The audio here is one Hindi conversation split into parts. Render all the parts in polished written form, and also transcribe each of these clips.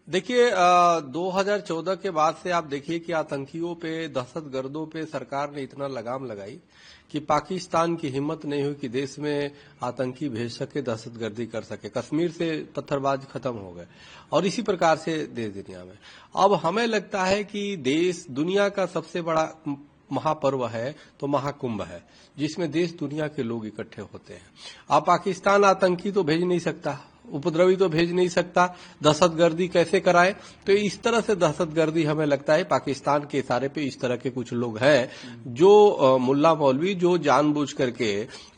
देखिए 2014 के बाद से आप देखिए कि आतंकियों पे, दहशतगर्दों पे सरकार ने इतना लगाम लगाई कि पाकिस्तान की हिम्मत नहीं हुई कि देश में आतंकी भेज सके, दहशतगर्दी कर सके। कश्मीर से पत्थरबाज खत्म हो गए और इसी प्रकार से देश दुनिया में। अब हमें लगता है कि देश दुनिया का सबसे बड़ा महापर्व है तो महाकुंभ है, जिसमें देश दुनिया के लोग इकट्ठे होते हैं। अब पाकिस्तान आतंकी तो भेज नहीं सकता, उपद्रवी तो भेज नहीं सकता, दहशतगर्दी कैसे कराए? तो इस तरह से दहशतगर्दी हमें लगता है पाकिस्तान के इशारे पे इस तरह के कुछ लोग हैं जो मुल्ला मौलवी जो जानबूझ करके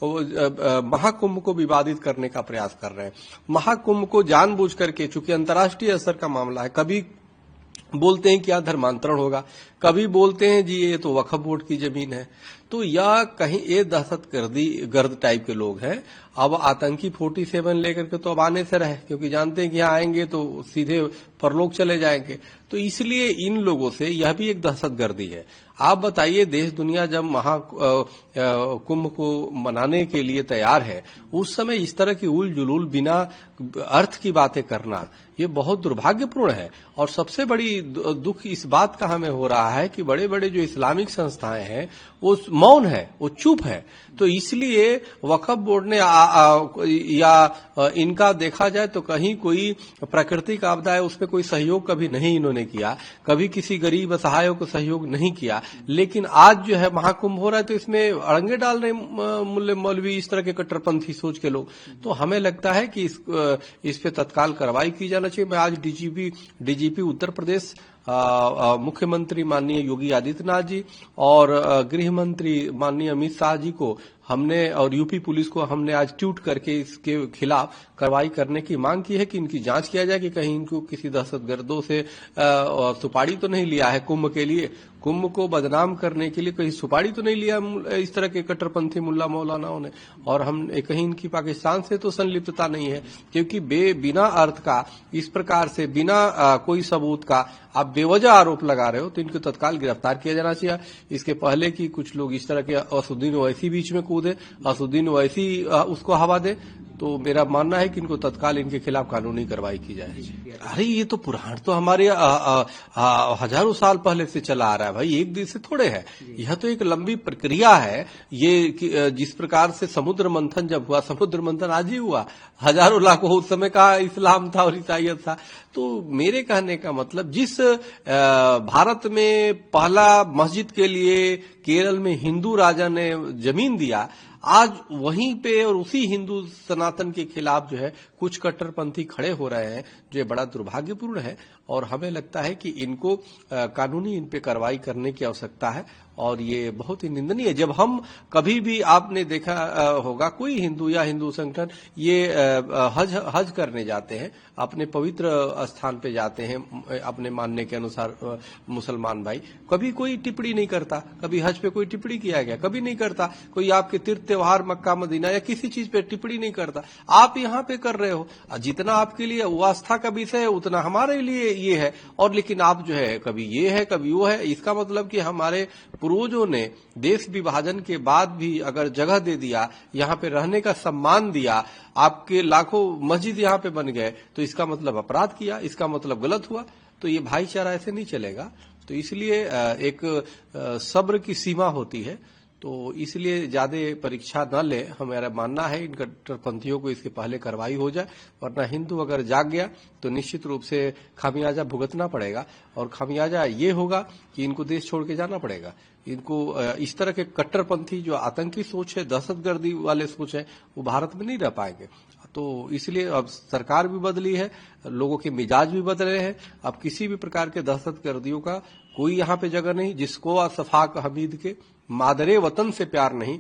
महाकुंभ को विवादित करने का प्रयास कर रहे हैं। महाकुंभ को जानबूझ करके, चूंकि अंतर्राष्ट्रीय स्तर का मामला है, कभी बोलते हैं क्या धर्मांतरण होगा, कभी बोलते हैं जी ये तो वक्फ बोर्ड की जमीन है, तो या कहीं ये दहशतगर्द टाइप के लोग हैं। अब आतंकी 47 लेकर के तो अब आने से रहे, क्योंकि जानते हैं कि यहाँ आएंगे तो सीधे परलोक चले जाएंगे। तो इसलिए इन लोगों से यह भी एक दहशतगर्दी है। आप बताइए, देश दुनिया जब कुंभ को मनाने के लिए तैयार है, उस समय इस तरह की उल जुलूल बिना अर्थ की बातें करना ये बहुत दुर्भाग्यपूर्ण है। और सबसे बड़ी दुख इस बात का हमें हो रहा है कि बड़े बड़े जो इस्लामिक संस्थाएं हैं वो मौन है, वो चुप है। तो इसलिए वक्फ बोर्ड ने या इनका देखा जाए तो कहीं कोई प्राकृतिक आपदा है उसमें कोई सहयोग कभी नहीं इन्होंने किया, कभी किसी गरीब असहायों को सहयोग नहीं किया। लेकिन आज जो है महाकुंभ हो रहा है तो इसमें अड़ंगे डाल रहे मुल्ले मौलवी, इस तरह के कट्टरपंथी सोच के लोग। तो हमें लगता है कि इस पे तत्काल कार्रवाई की जाना चाहिए। मैं आज डीजीपी उत्तर प्रदेश, मुख्यमंत्री माननीय योगी आदित्यनाथ जी और गृह मंत्री माननीय अमित शाह जी को हमने, और यूपी पुलिस को हमने आज ट्वीट करके इसके खिलाफ कार्रवाई करने की मांग की है कि इनकी जांच किया जाए कि कहीं इनको किसी दहशतगर्दों से सुपारी तो नहीं लिया है कुंभ के लिए, कुंभ को बदनाम करने के लिए कहीं सुपारी तो नहीं लिया इस तरह के कट्टरपंथी मुल्ला मौलानाओं ने। और हम कहीं इनकी पाकिस्तान से तो संलिप्तता नहीं है, क्योंकि बिना अर्थ का इस प्रकार से बिना कोई सबूत का आप बेवजह आरोप लगा रहे हो तो इनको तत्काल गिरफ्तार किया जाना चाहिए। इसके पहले कि कुछ लोग इस तरह के असुद्दीन ओवैसी बीच में कूदे, असुद्दीन ओवैसी उसको हवा दे, तो मेरा मानना है कि इनको तत्काल इनके खिलाफ कानूनी कार्रवाई की जाए। अरे ये तो पुराण तो हमारे हजारों साल पहले से चला आ रहा है भाई, एक दिन से थोड़े है। यह तो एक लंबी प्रक्रिया है। ये जिस प्रकार से समुद्र मंथन जब हुआ, समुद्र मंथन आज ही हुआ, हजारों लाखों उस समय का इस्लाम था और ईसाइयत था। तो मेरे कहने का मतलब, जिस भारत में पहला मस्जिद के लिए केरल में हिंदू राजा ने जमीन दिया, आज वहीं पे और उसी हिंदू सनातन के खिलाफ जो है कुछ कट्टरपंथी खड़े हो रहे हैं, जो बड़ा दुर्भाग्यपूर्ण है। और हमें लगता है कि इनको कानूनी इन पे कार्रवाई करने की आवश्यकता है और ये बहुत ही निंदनीय है। जब हम कभी भी आपने देखा होगा कोई हिंदू या हिंदू संगठन ये हज करने जाते हैं, अपने पवित्र स्थान पे जाते हैं अपने मानने के अनुसार, मुसलमान भाई कभी कोई टिप्पणी नहीं करता, कभी हज पे कोई टिप्पणी किया गया कभी नहीं करता, कोई आपके तीर्थ त्योहार मक्का मदीना या किसी चीज पे टिप्पणी नहीं करता। आप यहाँ पे कर रहे हो, जितना आपके लिए वो आस्था का विषय है उतना हमारे लिए ये है। और लेकिन आप जो है कभी ये है कभी वो है, इसका मतलब कि हमारे पूर्वजों ने देश विभाजन के बाद भी अगर जगह दे दिया, यहाँ पे रहने का सम्मान दिया, आपके लाखों मस्जिद यहाँ पे बन गए, तो इसका मतलब अपराध किया, इसका मतलब गलत हुआ। तो ये भाईचारा ऐसे नहीं चलेगा। तो इसलिए एक सब्र की सीमा होती है, तो इसलिए ज्यादा परीक्षा न ले। हमारा मानना है इन कट्टरपंथियों को इसके पहले कार्रवाई हो जाए, वरना हिंदू अगर जाग गया तो निश्चित रूप से खामियाजा भुगतना पड़ेगा। और खामियाजा ये होगा कि इनको देश छोड़ के जाना पड़ेगा। इनको इस तरह के कट्टरपंथी जो आतंकी सोच है, दहशतगर्दी वाले सोच है, वो भारत में नहीं रह पाएंगे। तो इसलिए अब सरकार भी बदली है, लोगों के मिजाज भी बदले हैं। अब किसी भी प्रकार के दहशतगर्दियों का कोई यहाँ पे जगह नहीं। जिसको सफाक हमीद के मादरे वतन से प्यार नहीं,